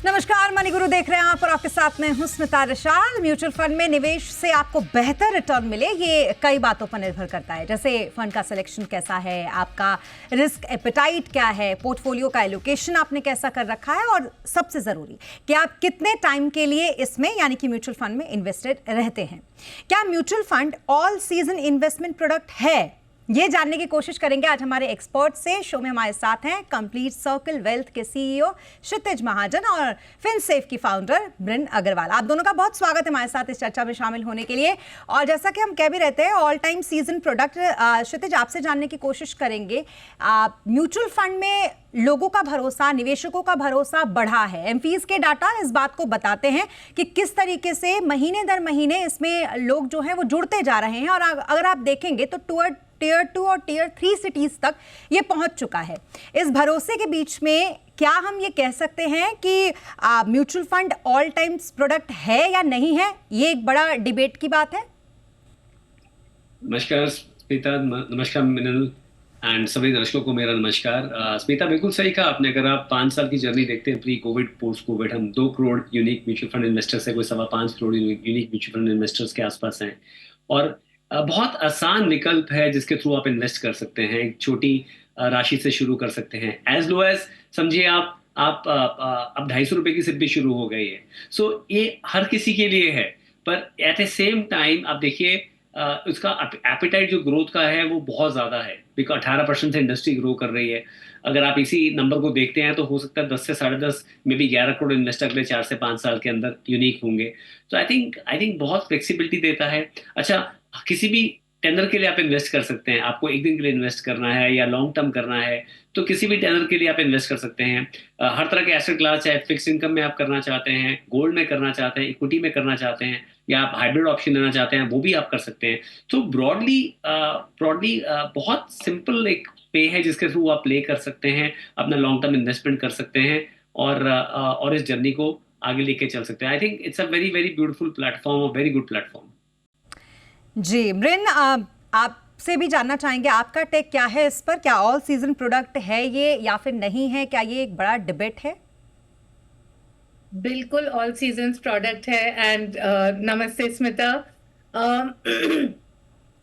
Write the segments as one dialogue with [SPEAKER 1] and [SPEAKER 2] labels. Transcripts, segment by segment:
[SPEAKER 1] नमस्कार, मनी गुरु देख रहे हैं आप और आपके साथ में हूं स्मिता रशाल। म्यूचुअल फंड में निवेश से आपको बेहतर रिटर्न मिले ये कई बातों पर निर्भर करता है, जैसे फंड का सिलेक्शन कैसा है, आपका रिस्क एपेटाइट क्या है, पोर्टफोलियो का एलोकेशन आपने कैसा कर रखा है और सबसे जरूरी कि आप कितने टाइम के लिए इसमें यानी कि म्यूचुअल फंड में इन्वेस्टेड रहते हैं। क्या mutual fund all season investment product है, ये जानने की कोशिश करेंगे आज हमारे एक्सपर्ट से। शो में हमारे साथ हैं कंप्लीट सर्कल वेल्थ के सीईओ क्षितिज महाजन और फिनसेफ की फाउंडर मृन अग्रवाल। आप दोनों का बहुत स्वागत है हमारे साथ इस चर्चा में शामिल होने के लिए। और जैसा कि हम कह भी रहते हैं, ऑल टाइम सीजन प्रोडक्ट, क्षितिज आपसे जानने की कोशिश करेंगे, म्यूचुअल फंड में लोगों का भरोसा, निवेशकों का भरोसा बढ़ा है। एमफीज के डाटा इस बात को बताते हैं कि किस तरीके से महीने दर महीने इसमें लोग जो हैं वो जुड़ते जा रहे हैं। और अगर आप देखेंगे तो टियर 2 और टियर 3 सिटीज तक ये पहुंच चुका है। इस भरोसे के बीच में क्या हम ये कह सकते हैं कि mutual fund all times product है या नहीं है? ये एक बड़ा डिबेट की बात है।
[SPEAKER 2] नमस्कार स्मिता, नमस्कार मिनल एंड सभी दर्शकों को मेरा नमस्कार। स्मिता, बिल्कुल सही कहा आपने। अगर आप 5 साल की जर्नी देखते हैं, प्री कोविड पोस्ट कोविड, हम 2 crore unique mutual fund investors है, कोई 5.25 crore unique mutual fund investors के आसपास हैं। और बहुत आसान विकल्प है जिसके थ्रू आप इन्वेस्ट कर सकते हैं। एक छोटी राशि से शुरू कर सकते हैं, एज लो एज समझिए आप अब 250 रुपए की सिप भी शुरू हो गई है। सो ये हर किसी के लिए है, पर एट ए सेम टाइम आप देखिए उसका एपिटाइट जो ग्रोथ का है वो बहुत ज्यादा है, बिकॉज 18% से इंडस्ट्री ग्रो कर रही है। अगर आप इसी नंबर को देखते हैं तो हो सकता है 10 से 10.5 में भी 11 करोड़ इन्वेस्टर अगले 4 से 5 साल के अंदर यूनिक होंगे। तो आई थिंक बहुत फ्लेक्सिबिलिटी देता है। अच्छा, किसी भी टेनर के लिए आप इन्वेस्ट कर सकते हैं। आपको एक दिन के लिए इन्वेस्ट करना है या लॉन्ग टर्म करना है तो किसी भी टेनर के लिए आप इन्वेस्ट कर सकते हैं। हर तरह के एसेट क्लास, चाहे फिक्स इनकम में आप करना चाहते हैं, गोल्ड में करना चाहते हैं, इक्विटी में करना चाहते हैं, या आप हाइब्रिड ऑप्शन लेना चाहते हैं, वो भी आप कर सकते हैं। तो ब्रॉडली बहुत सिंपल एक पे है जिसके थ्रू आप प्ले कर सकते हैं, अपना लॉन्ग टर्म इन्वेस्टमेंट कर सकते हैं और इस जर्नी को आगे लेके चल सकते हैं। I think it's a very very beautiful platform, very good platform.
[SPEAKER 1] जी मृन, आपसे भी जानना चाहेंगे आपका टेक क्या है इस पर। क्या ऑल सीजन प्रोडक्ट है ये या फिर नहीं है? क्या ये एक बड़ा डिबेट है?
[SPEAKER 3] बिल्कुल ऑल सीजन्स प्रोडक्ट है। एंड नमस्ते स्मिता।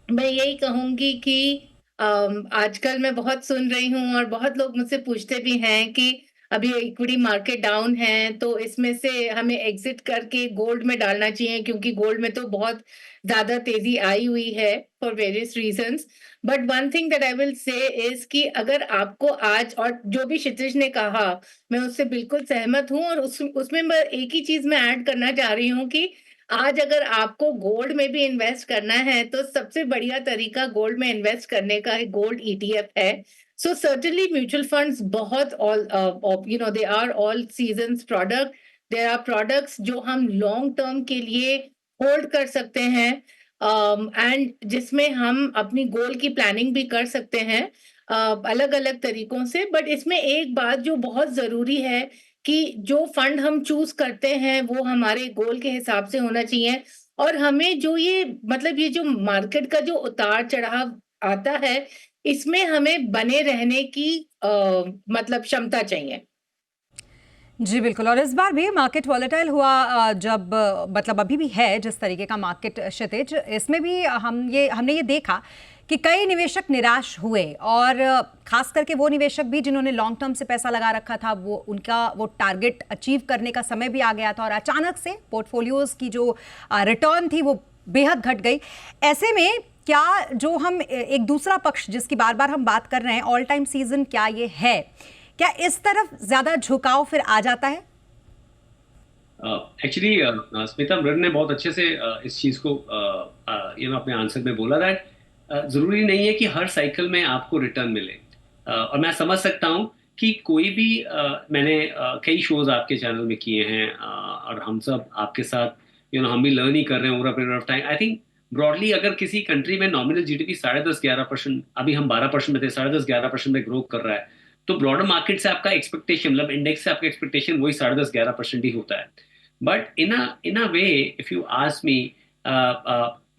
[SPEAKER 3] मैं यही कहूंगी कि आजकल मैं बहुत सुन रही हूँ और बहुत लोग मुझसे पूछते भी हैं कि अभी इक्विटी मार्केट डाउन है तो इसमें से हमें एग्जिट करके गोल्ड में डालना चाहिए, क्योंकि गोल्ड में तो बहुत ज्यादा तेजी आई हुई है for various reasons. But one thing that I will say is कि अगर आपको आज, और जो भी क्षितिज ने कहा मैं उससे बिल्कुल सहमत हूँ, और उसमें मैं एक ही चीज मैं ऐड करना चाह रही हूँ कि आज अगर आपको गोल्ड में भी इन्वेस्ट करना है तो सबसे बढ़िया तरीका गोल्ड में इन्वेस्ट करने का है, गोल्ड ईटीएफ है। सो सर्टेनली म्यूचुअल फंड्स बहुत all they are all seasons product. There are products जो हम लॉन्ग टर्म के लिए होल्ड कर सकते हैं, एंड जिसमें हम अपनी गोल की प्लानिंग भी कर सकते हैं अलग अलग तरीकों से। बट इसमें एक बात जो बहुत जरूरी है कि जो फंड हम चूज करते हैं वो हमारे गोल के हिसाब से होना चाहिए, और हमें जो ये जो मार्केट का जो उतार चढ़ाव आता है इसमें हमें बने रहने की मतलब क्षमता चाहिए।
[SPEAKER 1] जी बिल्कुल। और इस बार भी मार्केट वॉलेटाइल हुआ, जब मतलब अभी भी है जिस तरीके का मार्केट क्षितिज, इसमें भी हमने ये देखा कि कई निवेशक निराश हुए, और खास करके वो निवेशक भी जिन्होंने लॉन्ग टर्म से पैसा लगा रखा था, वो टारगेट अचीव करने का समय भी आ गया था और अचानक से पोर्टफोलियोज की जो रिटर्न थी वो बेहद घट गई। ऐसे में क्या जो हम एक दूसरा पक्ष जिसकी बार बार हम बात कर रहे हैं, ऑल टाइम सीजन क्या ये है, क्या इस तरफ ज्यादा झुकाव फिर आ जाता है?
[SPEAKER 2] एक्चुअली स्मिता, मृन ने बहुत अच्छे से इस चीज को अपने आंसर में बोला दैट जरूरी नहीं है कि हर साइकिल में आपको रिटर्न मिले। और मैं समझ सकता हूँ कि कोई भी मैंने कई शोज आपके चैनल में किए हैं, और हम सब आपके साथ हम भी लर्न ही कर रहे हैं over a period of time. I think broadly अगर किसी कंट्री में नॉमिनल जीडीपी 10.5-11%, अभी हम 12% में थे, 10.5-11% में ग्रो कर रहा है, तो ब्रॉडर मार्केट से आपका एक्सपेक्टेशन, मतलब इंडेक्स से आपका एक्सपेक्टेशन वही 10.5-11% ही होता है। But in a way, if you ask me,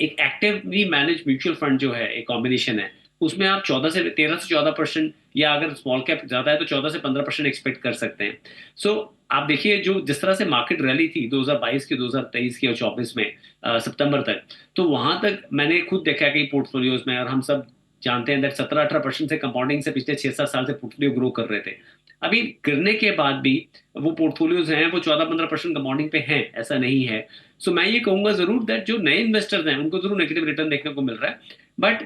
[SPEAKER 2] एक एक्टिवली मैनेज म्यूचुअल फंड जो है एक कॉम्बिनेशन है, उसमें आप 13 से 14%, या अगर स्मॉल कैप ज्यादा है तो 14 से 15% एक्सपेक्ट कर सकते हैं। सो आप देखिए जो जिस तरह से मार्केट रैली थी 2022 की, 2023 की और 24 में सितंबर तक, तो वहां तक मैंने खुद देखा है कई पोर्टफोलियोज में, और हम सब जानते हैं दैट 17-18% से कंपाउंडिंग से पिछले 6-7 साल से पोर्टफोलियो ग्रो कर रहे थे। अभी गिरने के बाद भी वो पोर्टफोलियोज हैं वो 14-15% कंपाउंडिंग पे हैं, ऐसा नहीं है। सो मैं ये कहूंगा जरूर दैट जो नए इन्वेस्टर्स हैं उनको जरूर नेगेटिव रिटर्न देखने को मिल रहा है, but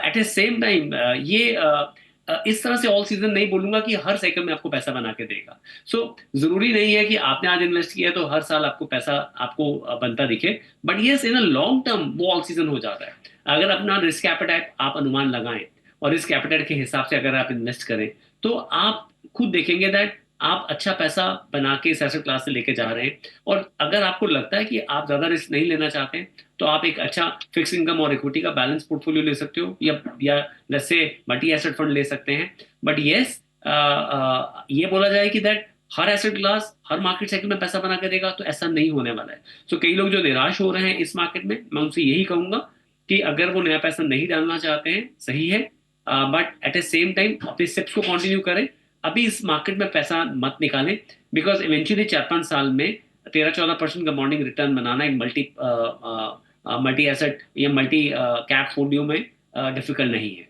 [SPEAKER 2] at A same time ये इस तरह से ऑल सीजन नहीं बोलूंगा कि हर साइकिल में आपको पैसा बना के देगा। सो जरूरी नहीं है कि आपने आज इन्वेस्ट किया है तो हर साल आपको पैसा आपको बनता दिखे, but yes in a long term वो ऑल सीजन हो जाता है। अगर अपना रिस्क एपेटाइट आप अनुमान लगाएं और रिस्क एपेटाइट के हिसाब से अगर आप इन्वेस्ट करें, तो आप खुद देखेंगे दैट आप अच्छा पैसा बना के इस एसेट क्लास से लेके जा रहे हैं। और अगर आपको लगता है कि आप ज्यादा रिस्क नहीं लेना चाहते हैं, तो आप एक अच्छा फिक्स इनकम और इक्विटी का बैलेंस पोर्टफोलियो ले सकते हो, या let's say multi asset fund ले सकते हैं। बट यस, ये बोला जाए कि that her asset class her market cycle में पैसा बना के देगा, तो ऐसा नहीं होने वाला है। सो कई लोग जो निराश हो रहे हैं इस मार्केट में, मैं उनसे यही कहूंगा कि अगर वो नया पैसा नहीं डालना चाहते हैं, सही है, but at A same time अपने स्टेप्स को कंटिन्यू करें। अभी इस मार्केट में पैसा मत निकालें, बिकॉज इवेंचुअली 4-5 साल में 13-14% का मॉर्निंग रिटर्न बनाना एक मल्टी एसेट या मल्टी कैप फोलियो में डिफिकल्ट नहीं है।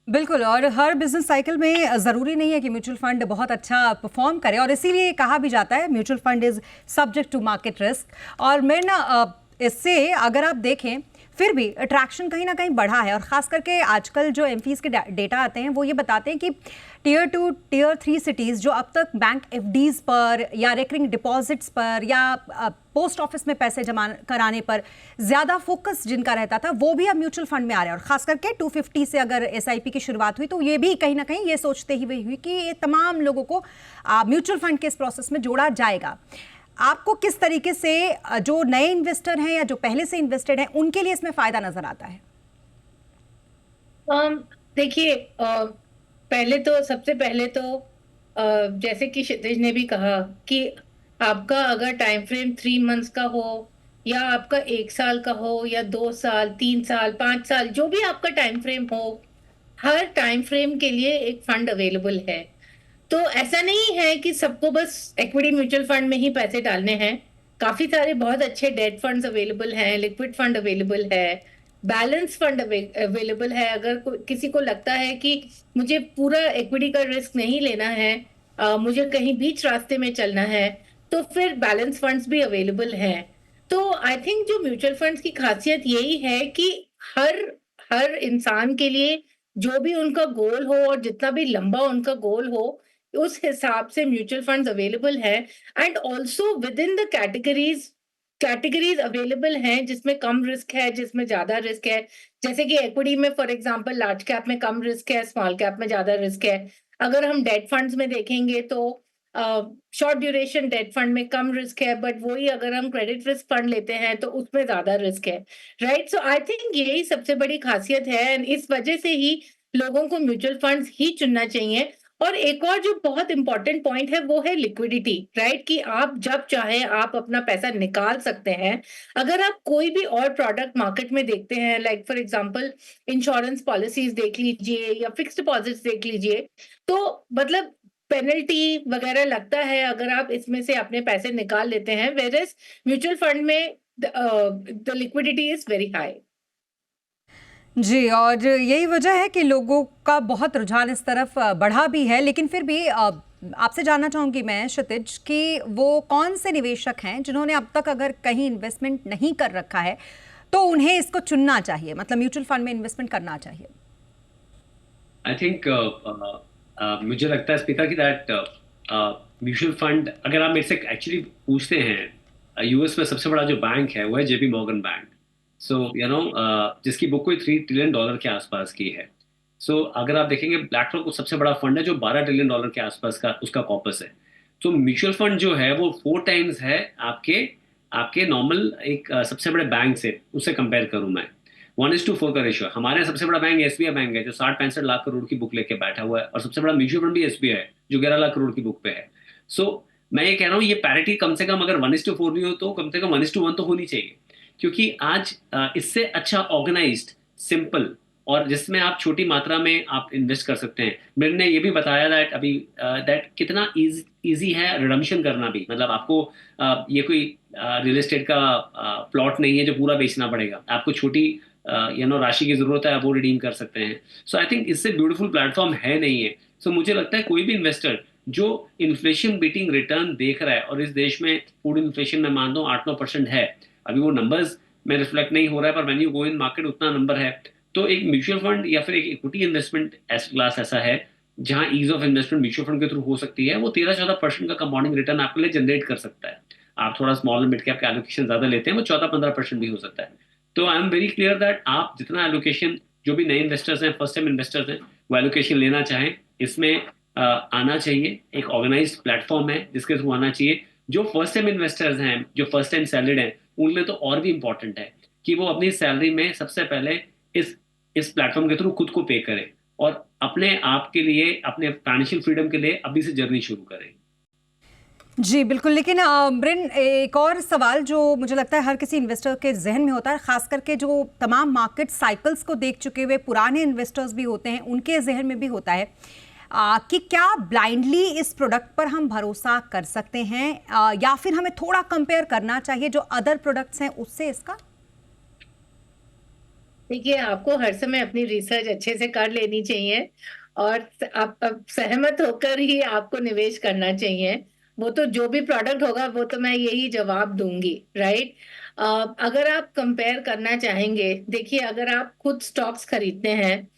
[SPEAKER 1] बिल्कुल, और हर बिजनेस साइकिल में ज़रूरी नहीं है कि म्यूचुअल फंड बहुत अच्छा परफॉर्म करे, और इसीलिए कहा भी जाता है mutual fund is subject to market risk. और मैं ना इससे अगर आप देखें फिर भी अट्रैक्शन कहीं ना कहीं बढ़ा है, और ख़ास करके आजकल जो एमफीज के डेटा आते हैं वो ये बताते हैं कि टियर 2 टियर 3 सिटीज़ जो अब तक बैंक एफडीज़ पर या रेकरिंग डिपॉजिट्स पर या पोस्ट ऑफिस में पैसे जमा कराने पर ज़्यादा फोकस जिनका रहता था, वो भी अब म्यूचुअल फंड में आ रहे हैं। और ख़ास करके 250 से अगर एसआईपी की शुरुआत हुई तो ये भी कहीं ना कहीं ये सोचते ही हुई कि ये तमाम लोगों को म्यूचुअल फंड के इस प्रोसेस में जोड़ा जाएगा। आपको किस तरीके से जो नए इन्वेस्टर हैं या जो पहले से इन्वेस्टेड हैं उनके लिए इसमें फायदा नजर आता है?
[SPEAKER 3] देखिए, सबसे पहले तो जैसे कि क्षितिज ने भी कहा कि आपका अगर टाइम फ्रेम 3 मंथ्स का हो, या आपका 1 साल का हो, या 2 साल, 3 साल, 5 साल, जो भी आपका टाइम फ्रेम हो, हर टाइम फ्रेम के लिए एक फंड अवेलेबल है। तो ऐसा नहीं है कि सबको बस इक्विटी म्यूचुअल फंड में ही पैसे डालने हैं। काफी सारे बहुत अच्छे डेट फंड्स अवेलेबल हैं, लिक्विड फंड अवेलेबल है, बैलेंस फंड अवेलेबल है। अगर किसी को लगता है कि मुझे पूरा इक्विटी का रिस्क नहीं लेना है, मुझे कहीं बीच रास्ते में चलना है, तो फिर बैलेंस फंड्स भी अवेलेबल हैं। तो आई थिंक जो म्यूचुअल फंड्स की खासियत यही है कि हर इंसान के लिए जो भी उनका गोल हो और जितना भी लंबा उनका गोल हो, उस हिसाब से म्यूचुअल फंड्स अवेलेबल है। And also with in the categories available हैं जिसमें कम रिस्क है, जिसमें ज्यादा रिस्क है। जैसे कि इक्विटी में फॉर एग्जांपल लार्ज कैप में कम रिस्क है, स्मॉल कैप में ज्यादा रिस्क है। अगर हम डेट फंड्स में देखेंगे तो शॉर्ट ड्यूरेशन डेट फंड में कम रिस्क है, बट वही अगर हम क्रेडिट रिस्क फंड लेते हैं तो उसमें ज्यादा रिस्क है, राइट? सो आई थिंक यही सबसे बड़ी खासियत है, एंड इस वजह से ही लोगों को म्यूचुअल फंड्स ही चुनना चाहिए। और एक और जो बहुत इंपॉर्टेंट पॉइंट है वो है लिक्विडिटी, राइट? कि आप जब चाहे आप अपना पैसा निकाल सकते हैं। अगर आप कोई भी और प्रोडक्ट मार्केट में देखते हैं, like for example insurance policies देख लीजिए या फिक्स्ड डिपॉजिट्स देख लीजिए, तो मतलब पेनल्टी वगैरह लगता है अगर आप इसमें से अपने पैसे निकाल लेते हैं, वेयर एज म्यूचुअल फंड में the liquidity is very high.
[SPEAKER 1] जी, और यही वजह है कि लोगों का बहुत रुझान इस तरफ बढ़ा भी है। लेकिन फिर भी आपसे जानना चाहूँगी मैं क्षितिज कि वो कौन से निवेशक हैं जिन्होंने अब तक अगर कहीं इन्वेस्टमेंट नहीं कर रखा है तो उन्हें इसको चुनना चाहिए, मतलब म्यूचुअल फंड में इन्वेस्टमेंट करना चाहिए?
[SPEAKER 2] आई थिंक मुझे लगता है स्पीता की दैट म्यूचुअल फंड, अगर आप मेरे से एक्चुअली पूछते हैं, यूएस में सबसे बड़ा जो बैंक है वो है जेपी मॉर्गन बैंक। सो जिसकी बुक कोई $3 ट्रिलियन के आसपास की है। सो अगर आप देखेंगे ब्लैक रॉक सबसे बड़ा फंड है जो $12 ट्रिलियन के आसपास का उसका कॉर्पस है। तो म्यूचुअल फंड जो है वो 4 टाइम्स है आपके नॉर्मल एक सबसे बड़े बैंक से, उससे कंपेयर करूं मैं, 1:4 का रेशियो। हमारे सबसे बड़ा बैंक एसबीआई बैंक है जो 60-65 लाख करोड़ की बुक लेके बैठा हुआ है, और सबसे बड़ा म्यूचुअल फंड भी एसबीआई है जो 11 लाख करोड़ की बुक पे है। सो मैं ये कह रहा हूँ ये पैरिटी कम से कम अगर 1:4 नहीं हो तो कम से कम 1:1 तो होनी चाहिए, क्योंकि आज इससे अच्छा ऑर्गेनाइज्ड, सिंपल और जिसमें आप छोटी मात्रा में आप इन्वेस्ट कर सकते हैं। मेरे ने ये भी बताया दैट अभी दैट कितना इजी है रिडम्पशन करना भी, मतलब आपको ये कोई रियल एस्टेट का प्लॉट नहीं है जो पूरा बेचना पड़ेगा, आपको छोटी राशि की जरूरत है, आप वो रिडीम कर सकते हैं। सो आई थिंक इससे ब्यूटीफुल प्लेटफॉर्म है नहीं है। सो मुझे लगता है कोई भी इन्वेस्टर जो इन्फ्लेशन बीटिंग रिटर्न देख रहा है, और इस देश में फूड इन्फ्लेशन मैं मानता हूँ 8-9% है, अभी वो नंबर्स में रिफ्लेक्ट नहीं हो रहा है, पर when you go in market उतना नंबर है। तो एक म्यूचुअल फंड या फिर एक इक्विटी इन्वेस्टमेंट एसेट क्लास ऐसा है जहां ease of investment mutual fund के थ्रू हो सकती है, वो 13-14% का कंपाउंडिंग रिटर्न आपके लिए जनरेट कर सकता है। आप थोड़ा स्मॉल मिड कैप का एलोकेशन ज्यादा लेते हैं, वो 14-15% भी हो सकता है। तो I am very clear that आप जितना एलोकेशन, जो भी नए इन्वेस्टर्स हैं, फर्स्ट टाइम इन्वेस्टर्स हैं, वो एलोकेशन लेना चाहें, इसमें आना चाहिए। एक ऑर्गेनाइज्ड प्लेटफॉर्म है जिसके थ्रू आना चाहिए। जो फर्स्ट टाइम इन्वेस्टर्स हैं, जो फर्स्ट टाइम सैलरीड हैं, उनके लिए तो और भी इंपॉर्टेंट है कि वो अपनी सैलरी में सबसे पहले इस प्लेटफॉर्म के थ्रू खुद को पे करें और अपने आप के लिए, अपने फाइनेंशियल फ्रीडम के लिए अभी से जर्नी शुरू करें।
[SPEAKER 1] जी बिल्कुल, लेकिन ब्रिन, एक और सवाल जो मुझे लगता है हर किसी इन्वेस्टर के जहन में होता है, खास करके जो तमाम मार्केट साइकिल्स को देख चुके हुए पुराने इन्वेस्टर्स भी होते हैं, उनके जहन में भी होता है कि क्या ब्लाइंडली इस प्रोडक्ट पर हम भरोसा कर सकते हैं, या फिर हमें थोड़ा कंपेयर करना चाहिए जो अदर प्रोडक्ट्स हैं उससे इसका?
[SPEAKER 3] देखिए, आपको हर समय अपनी रिसर्च अच्छे से कर लेनी चाहिए और आप सहमत होकर ही आपको निवेश करना चाहिए। वो तो जो भी प्रोडक्ट होगा वो तो मैं यही जवाब दूंगी, राइट? अगर आप कंपेयर करना चाहेंगे, देखिए अगर आप खुद स्टॉक्स खरीदते हैं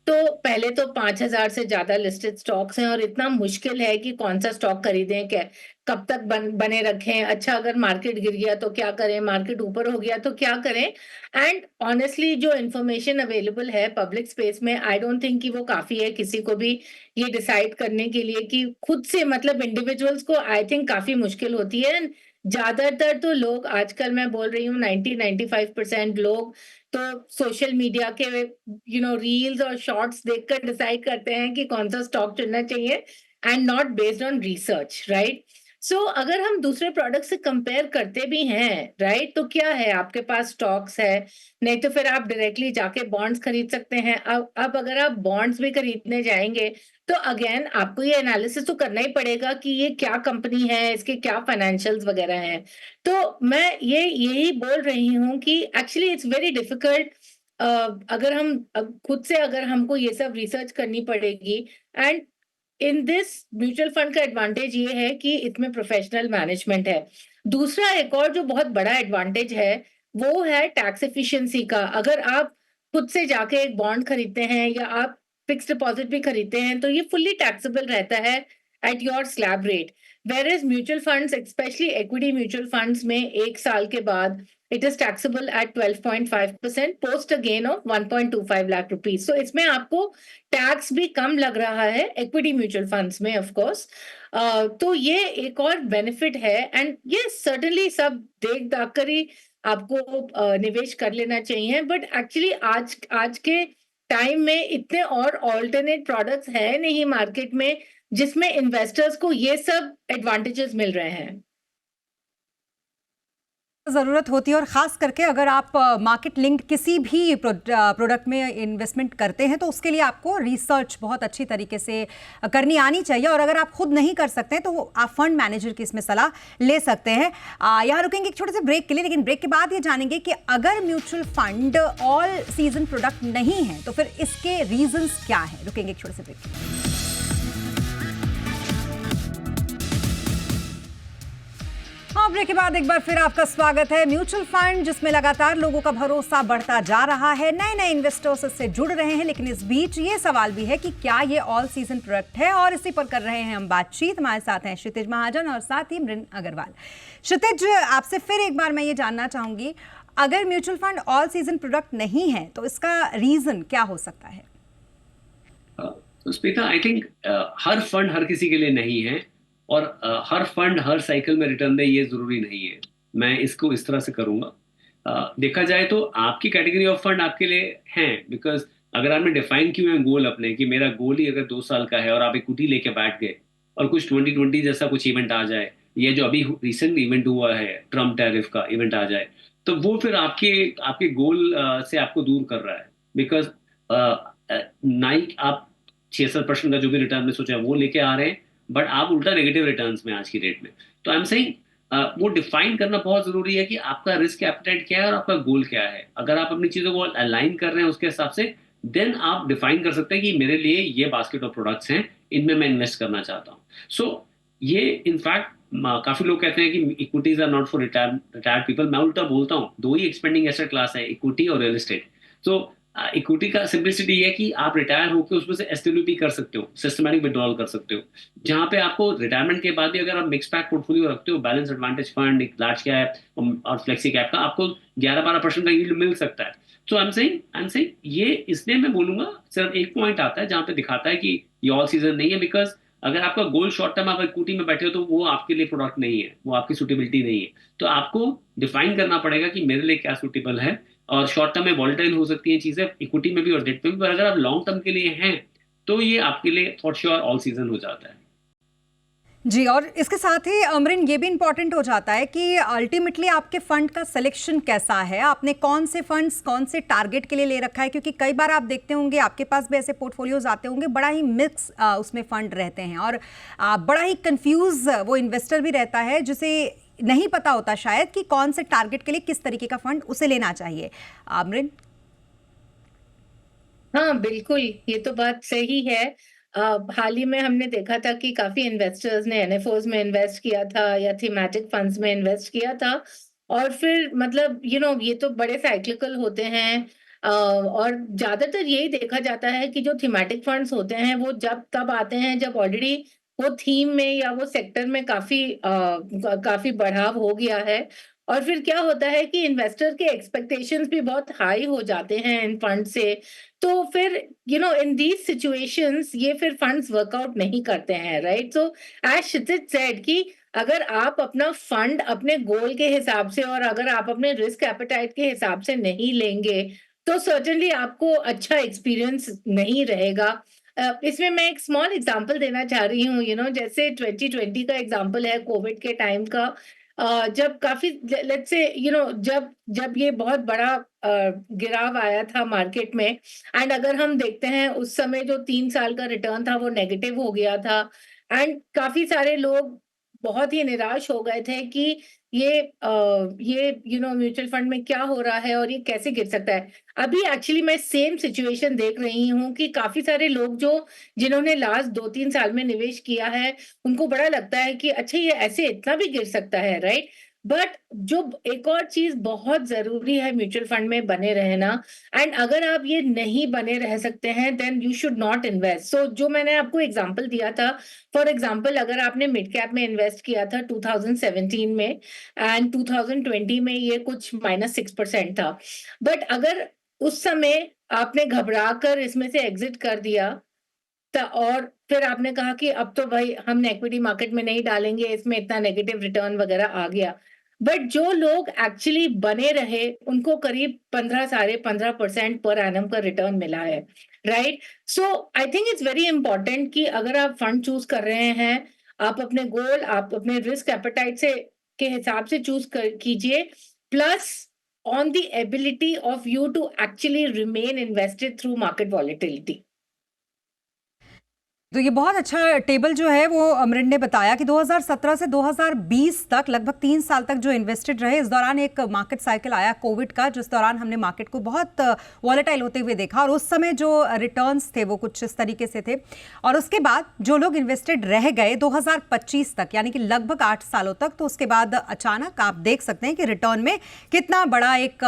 [SPEAKER 3] तो पहले तो 5,000 से ज्यादा लिस्टेड स्टॉक्स हैं और इतना मुश्किल है कि कौन सा स्टॉक खरीदें, क्या कब तक बने रखें, अच्छा अगर मार्केट गिर गया तो क्या करें, मार्केट ऊपर हो गया तो क्या करें। एंड ऑनेस्टली जो इन्फॉर्मेशन अवेलेबल है पब्लिक स्पेस में, आई डोंट थिंक कि वो काफी है किसी को भी ये डिसाइड करने के लिए कि खुद से, मतलब इंडिविजुअल्स को आई थिंक काफी मुश्किल होती है। ज्यादातर तो लोग, आजकल मैं बोल रही हूँ 90-95% लोग तो सोशल मीडिया के रील्स और शॉर्ट्स देखकर डिसाइड करते हैं कि कौन सा स्टॉक चुनना चाहिए, and not based on research, right? So अगर हम दूसरे प्रोडक्ट से कंपेयर करते भी हैं, राइट, तो क्या है, आपके पास स्टॉक्स है, नहीं तो फिर आप डायरेक्टली जाके बॉन्ड्स खरीद सकते हैं। अब अगर आप बॉन्ड्स भी खरीदने जाएंगे तो अगेन आपको ये एनालिसिस तो करना ही पड़ेगा कि ये क्या कंपनी है, इसके क्या फाइनेंशियल्स वगैरह हैं। तो मैं यही बोल रही हूँ कि एक्चुअली इट्स वेरी डिफिकल्ट। अगर हम खुद से, अगर हमको ये सब रिसर्च करनी पड़ेगी। And in this mutual fund का एडवांटेज ये है कि इसमें प्रोफेशनल मैनेजमेंट है। दूसरा एक और जो बहुत बड़ा एडवांटेज है वो है टैक्स एफिशिएंसी का। अगर आप खुद से जाके एक बॉन्ड खरीदते हैं या आप फिक्स डिपॉजिट भी खरीदते हैं तो ये फुल्ली टैक्सेबल रहता है at your slab rate. Whereas mutual funds, specially equity mutual funds में, एक साल के बाद it is taxable at 12.5% post a gain of 1.25 lakh rupees. तो इसमें आपको टैक्स भी कम लग रहा है इक्विटी म्यूचुअल फंड्स में, ऑफ कोर्स। तो ये एक और बेनिफिट है। एंड ये सर्टेनली सब देख दाख कर ही आपको निवेश कर लेना चाहिए। बट एक्चुअली आज के टाइम में इतने और ऑल्टरनेट प्रोडक्ट्स है नहीं मार्केट में जिसमें इन्वेस्टर्स को ये सब एडवांटेजेस मिल रहे हैं।
[SPEAKER 1] ज़रूरत होती है, और ख़ास करके अगर आप मार्केट लिंक्ड किसी भी प्रोडक्ट में इन्वेस्टमेंट करते हैं तो उसके लिए आपको रिसर्च बहुत अच्छी तरीके से करनी आनी चाहिए। और अगर आप खुद नहीं कर सकते हैं तो आप फंड मैनेजर की इसमें सलाह ले सकते हैं। यहाँ रुकेंगे एक छोटे से ब्रेक के लिए, लेकिन ब्रेक के बाद ये जानेंगे कि अगर mutual fund all season product नहीं है तो फिर इसके रीजंस क्या हैं। रुकेंगे एक छोटे से ब्रेक के लिए। ब्रेक के बाद एक बार फिर आपका स्वागत है। म्यूचुअल फंड जिसमें लगातार लोगों का भरोसा बढ़ता जा रहा है, नए नए इन्वेस्टर्स इससे जुड़ रहे हैं, लेकिन इस बीच ये सवाल भी है कि क्या ये ऑल सीजन प्रोडक्ट है, और इसी पर कर रहे हैं हम बातचीत। हमारे साथ हैं क्षितिज महाजन और साथ ही मृन अग्रवाल। क्षितिज, आपसे फिर एक बार मैं ये जानना चाहूंगी, अगर mutual fund all season product नहीं है तो इसका रीजन क्या हो सकता है?
[SPEAKER 2] स्मिता, आई थिंक हर फंड हर किसी के लिए नहीं है, और हर फंड हर साइकिल में रिटर्न दे ये जरूरी नहीं है। मैं इसको इस तरह से करूंगा। देखा जाए तो आपकी कैटेगरी ऑफ फंड आपके लिए हैं, बिकॉज अगर आपने डिफाइन किया है गोल अपने कि मेरा गोल ही अगर 2 साल का है और आप इक्विटी लेके बैठ गए और कुछ 2020 जैसा कुछ इवेंट आ जाए, ये जो अभी रिसेंट इवेंट हुआ है ट्रम्प टैरिफ का इवेंट आ जाए, तो वो फिर आपके गोल से आपको दूर कर रहा है। बिकॉज ना ही आप 6-7% का जो भी रिटर्न में सोचा है वो लेके आ रहे हैं, बट आप उल्टा नेगेटिव रिटर्न्स में आज की डेट में। तो आई एम सेइंग वो डिफाइन करना बहुत जरूरी है कि आपका रिस्क एपेटाइट क्या है और आपका गोल क्या है। अगर आप अपनी चीजों को अलाइन कर रहे हैं उसके हिसाब से, देन आप डिफाइन कर सकते हैं कि मेरे लिए ये बास्केट ऑफ प्रोडक्ट्स हैं, इनमें मैं इन्वेस्ट करना चाहता हूँ। सो ये इनफैक्ट काफी लोग कहते हैं कि equities are not for retired people. मैं उल्टा बोलता हूँ, दो ही एक्सपेंडिंग एसेट क्लास है, इक्विटी और रियल एस्टेट। तो इक्विटी का सिंपलिसिटी ये है कि आप रिटायर होकर उसमें से एसडब्ल्यूपी कर सकते हो, सिस्टमैटिक विड्रॉल कर सकते हो, जहां पे आपको रिटायरमेंट के बाद भी अगर आप मिक्स पैक पोर्टफोलियो रखते हो, बैलेंस एडवांटेज फंड, एक लार्ज कैप और फ्लेक्सी कैप का, आपको 11-12% का यील्ड मिल सकता है। तो आई एम सेइंग ये, इसलिए मैं बोलूंगा सिर्फ एक पॉइंट आता है जहां पे दिखाता है कि ये ऑल सीजन नहीं है, बिकॉज अगर आपका गोल शॉर्ट टर्म आप इक्विटी में बैठे हो तो वो आपके लिए प्रोडक्ट नहीं है, वो आपकी सुटेबिलिटी नहीं है। तो आपको डिफाइन करना पड़ेगा कि मेरे लिए क्या सुटेबल है। और शॉर्ट टर्म में वॉलेटाइल हो सकती है चीजें, इक्विटी में भी और डेट में भी, पर अगर आप लॉन्ग टर्म के लिए हैं तो ये आपके लिए फॉर श्योर ऑल सीजन हो जाता है।
[SPEAKER 1] जी, और इसके साथ ही अमरिन, ये भी इंपॉर्टेंट हो जाता है कि अल्टीमेटली आपके फंड का सिलेक्शन कैसा है, आपने कौन से फंड्स कौन से टारगेट के लिए ले रखा है। क्योंकि कई बार आप देखते होंगे आपके पास भी ऐसे पोर्टफोलियोज आते होंगे, बड़ा ही मिक्स उसमें फंड रहते हैं और बड़ा ही कंफ्यूज वो इन्वेस्टर भी रहता है, जिसे नहीं पता होता शायद कि कौन से टारगेट के लिए किस तरीके का फंड उसे लेना चाहिए। अमरिन?
[SPEAKER 3] हाँ, बिल्कुल, ये तो बात सही है। हाल ही में हमने देखा था कि काफ़ी इन्वेस्टर्स ने एनएफओज़ में इन्वेस्ट किया था या थीमैटिक फंड्स में इन्वेस्ट किया था, और फिर मतलब ये तो बड़े साइक्लिकल होते हैं। और ज़्यादातर यही देखा जाता है कि जो थीमैटिक फंड्स होते हैं वो जब तब आते हैं जब ऑलरेडी वो थीम में या वो सेक्टर में काफ़ी बढ़ाव हो गया है। और फिर क्या होता है कि इन्वेस्टर के एक्सपेक्टेशंस भी बहुत हाई हो जाते हैं इन फंड से। तो फिर इन दीज सिचुएशंस ये फिर फंड्स वर्कआउट नहीं करते हैं, राइट? सो एज क्षितिज सेड कि अगर आप अपना फंड अपने गोल के हिसाब से और अगर आप अपने रिस्क एपेटाइट के हिसाब से नहीं लेंगे तो सर्टेनली आपको अच्छा एक्सपीरियंस नहीं रहेगा। इसमें मैं एक स्मॉल एग्जांपल देना चाह रही हूँ, जैसे 2020 का एग्जांपल है कोविड के टाइम का। जब काफी लेट्स से जब जब ये बहुत बड़ा गिराव आया था मार्केट में, एंड अगर हम देखते हैं उस समय जो 3 साल का रिटर्न था वो नेगेटिव हो गया था, एंड काफी सारे लोग बहुत ही निराश हो गए थे कि ये म्यूचुअल फंड में क्या हो रहा है और ये कैसे गिर सकता है। अभी एक्चुअली मैं सेम सिचुएशन देख रही हूँ कि काफी सारे लोग जिन्होंने लास्ट 2-3 साल में निवेश किया है, उनको बड़ा लगता है कि अच्छा ये ऐसे इतना भी गिर सकता है, राइट? बट जो एक और चीज बहुत जरूरी है म्यूचुअल फंड में बने रहना, एंड अगर आप ये नहीं बने रह सकते हैं then you should not invest. So जो मैंने आपको एग्जांपल दिया था, फॉर एग्जांपल अगर आपने मिड कैप में इन्वेस्ट किया था 2017 में एंड 2020 में ये कुछ -6% था, बट अगर उस समय आपने घबरा कर इसमें से एग्जिट कर दिया और फिर आपने कहा कि अब तो भाई हम इक्विटी मार्केट में नहीं डालेंगे, इसमें इतना नेगेटिव रिटर्न वगैरह आ गया, बट जो लोग एक्चुअली बने रहे उनको करीब 15-15.5% पर एनम का रिटर्न मिला है, right? So I think it's very important कि अगर आप फंड चूज कर रहे हैं, आप अपने गोल, आप अपने रिस्क एपेटाइट से के हिसाब से चूज कीजिए, plus on the ability of you to actually remain invested through market volatility.
[SPEAKER 1] तो ये बहुत अच्छा टेबल जो है वो अमरिन ने बताया कि 2017 से 2020 तक लगभग 3 साल तक जो इन्वेस्टेड रहे, इस दौरान एक मार्केट साइकिल आया कोविड का, जिस दौरान हमने मार्केट को बहुत वॉलेटाइल होते हुए देखा और उस समय जो रिटर्न्स थे वो कुछ इस तरीके से थे। और उसके बाद जो लोग इन्वेस्टेड रह गए 2025 तक, यानी कि लगभग 8 सालों तक, तो उसके बाद अचानक आप देख सकते हैं कि रिटर्न में कितना बड़ा एक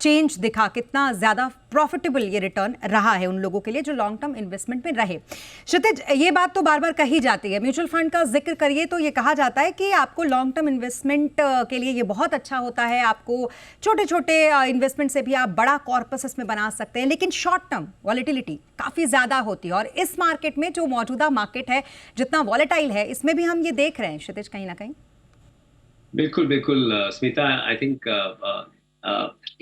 [SPEAKER 1] चेंज दिखा, कितना ज़्यादा प्रॉफिटेबल ये रिटर्न रहा है उन लोगों के लिए जो लॉन्ग टर्म इन्वेस्टमेंट में रहे। क्षितिज, ये बात तो बार बार कही जाती है, म्यूचुअल फंड का जिक्र करिए तो ये कहा जाता है कि आपको लॉन्ग टर्म इन्वेस्टमेंट के लिए ये बहुत अच्छा होता है, आपको छोटे छोटे इन्वेस्टमेंट से भी आप बड़ा कॉर्पस इसमें बना सकते हैं, लेकिन शॉर्ट टर्म वॉलेटिलिटी काफ़ी ज़्यादा होती है और इस मार्केट में जो मौजूदा मार्केट है जितना वॉलेटाइल है, इसमें भी हम ये देख रहे हैं क्षितिज कहीं ना कहीं।
[SPEAKER 2] बिल्कुल बिल्कुल स्मिता, आई थिंक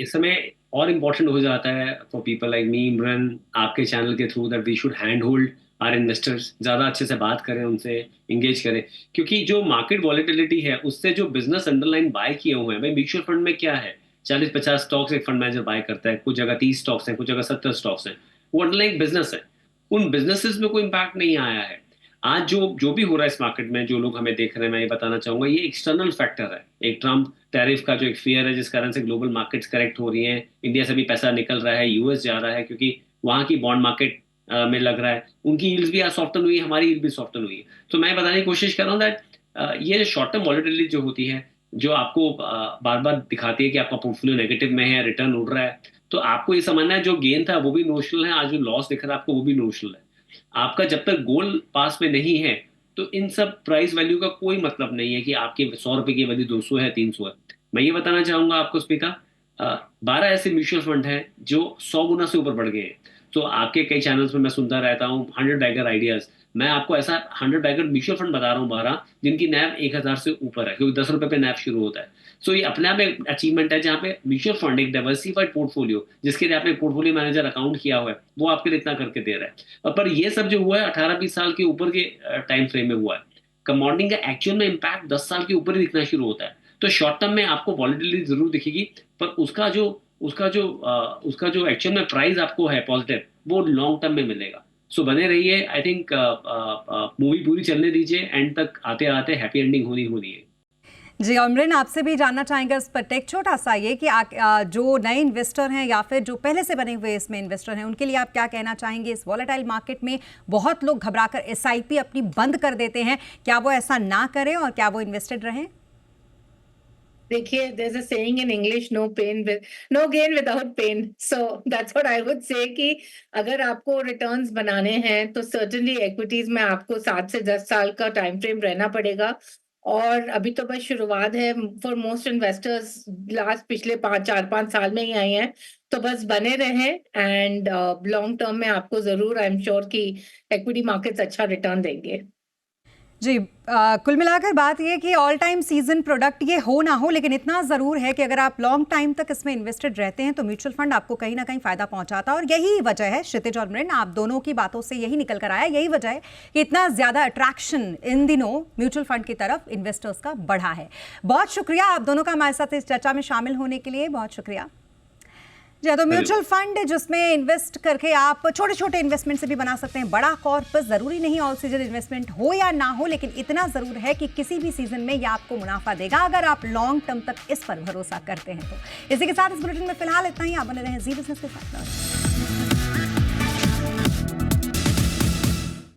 [SPEAKER 2] इस समय और इम्पोर्टेंट हो जाता है for people like me, Imran, आपके चैनल के through, that we should hand hold our investors, ज़्यादा अच्छे से बात करें उनसे, इंगेज करें, क्योंकि जो मार्केट वॉलेटिलिटी है उससे जो बिजनेस अंडरलाइन बाय किए हुए हैं, भाई म्यूचुअल फंड में क्या है, 40-50 स्टॉक्स एक फंड मैनेजर बाय करता है, कुछ जगह 30 स्टॉक्स हैं, कुछ जगह 70 स्टॉक्स हैं, वो अंडरलाइंग बिजनेस है, उन बिजनेसेस में कोई इम्पैक्ट नहीं आया है। आज जो भी हो रहा है इस मार्केट में, जो लोग हमें देख रहे हैं, मैं ये बताना चाहूंगा, ये एक्सटर्नल फैक्टर है। एक ट्रम्प टैरिफ का जो एक फियर है, जिस कारण से ग्लोबल मार्केट्स करेक्ट हो रही हैं, इंडिया से भी पैसा निकल रहा है, यूएस जा रहा है, क्योंकि वहाँ की बॉन्ड मार्केट में लग रहा है, उनकी यील्ड्स भी आज सॉफ्टन हुई है, हमारी यील्ड भी सॉफ्टन हुई है। तो मैं बताने की कोशिश कर रहा हूँ दैट ये शॉर्ट टर्म वॉलेटिलिटी जो होती है, जो आपको बार बार दिखाती है कि आपका पोर्टफोलियो नेगेटिव में है, रिटर्न उड़ रहा है, तो आपको ये समझना है जो गेन था वो भी नोशनल है, आज जो लॉस दिख रहा है आपको वो भी नोशनल है। आपका जब तक गोल पास में नहीं है तो इन सब प्राइस वैल्यू का कोई मतलब नहीं है कि आपके 100 रुपए की वैल्यू 200 है, 300 है। मैं ये बताना चाहूंगा आपको स्पीकर, 12 ऐसे म्यूचुअल फंड हैं जो 100 गुना से ऊपर बढ़ गए हैं। तो आपके कई चैनल्स में मैं सुनता रहता हूँ 100 बैगर आइडियाज, मैं आपको ऐसा 100 बैगर म्यूचुअल फंड बता रहा हूँ 12, जिनकी नैव 1000 से ऊपर है, क्योंकि 10 रुपए पे नैव शुरू होता है। सो ये अपने आप एक अचीवमेंट है, जहाँ पे म्यूचुअल फंड एक डाइवर्सिफाइड पोर्टफोलियो, जिसके लिए आपने पोर्टफोलियो मैनेजर अकाउंट किया हुआ है, वो आपके लिए इतना करके दे रहा है। और पर ये सब जो हुआ है 18-20 साल के ऊपर के टाइम फ्रेम में हुआ है। कंपाउंडिंग का एक्चुअल में इम्पैक्ट 10 साल के ऊपर ही दिखना शुरू होता है। तो शॉर्ट टर्म में आपको वॉलेटिलिटी जरूर दिखेगी, पर उसका जो एक्चुअल में प्राइस आपको है पॉजिटिव, वो लॉन्ग टर्म में मिलेगा। सो बने रहिए। आई थिंक मूवी पूरी चलने दीजिए, एंड तक आते आते हैप्पी एंडिंग होनी है।
[SPEAKER 1] जी अमरिन, आपसे भी जानना चाहेंगे इस पर टेक छोटा सा ये कि जो नए इन्वेस्टर हैं या फिर जो पहले से बने हुए इसमें इन्वेस्टर हैं, उनके लिए आप क्या कहना चाहेंगे? इस वॉलेटाइल मार्केट में बहुत लोग घबराकर एसआईपी अपनी बंद कर देते हैं, क्या वो ऐसा ना करें और क्या वो इन्वेस्टेड रहें?
[SPEAKER 3] देखिए, there's a saying in English, no gain without pain. So that's what I would say कि अगर आपको रिटर्न्स बनाने हैं तो certainly equities में आपको 7 से 10 साल का टाइम फ्रेम रहना पड़ेगा। और अभी तो बस शुरुआत है फॉर मोस्ट इन्वेस्टर्स, पिछले 4-5 साल में ही आए हैं, तो बस बने रहें एंड लॉन्ग टर्म में आपको जरूर आई एम श्योर कि इक्विटी मार्केट्स अच्छा रिटर्न देंगे।
[SPEAKER 1] जी कुल मिलाकर बात ये कि ऑल टाइम सीजन प्रोडक्ट ये हो ना हो, लेकिन इतना ज़रूर है कि अगर आप लॉन्ग टाइम तक इसमें इन्वेस्टेड रहते हैं तो म्यूचुअल फंड आपको कहीं ना कहीं फ़ायदा पहुंचाता है। और यही वजह है, क्षितिज और अमरिन, आप दोनों की बातों से यही निकल कर आया, यही वजह है कि इतना ज़्यादा अट्रैक्शन इन दिनों म्यूचुअल फंड की तरफ इन्वेस्टर्स का बढ़ा है। बहुत शुक्रिया आप दोनों का हमारे साथ इस चर्चा में शामिल होने के लिए, बहुत शुक्रिया। जी, तो म्यूचुअल फंड जिसमें इन्वेस्ट करके आप छोटे छोटे इन्वेस्टमेंट से भी बना सकते हैं बड़ा कॉर्पस, ज़रूरी नहीं ऑल सीजन इन्वेस्टमेंट हो या ना हो, लेकिन इतना ज़रूर है कि किसी भी सीजन में यह आपको मुनाफा देगा अगर आप लॉन्ग टर्म तक इस पर भरोसा करते हैं तो। इसी के साथ इस बुलेटिन में फिलहाल इतना ही। आप बने रहें जी बिजनेस के साथ।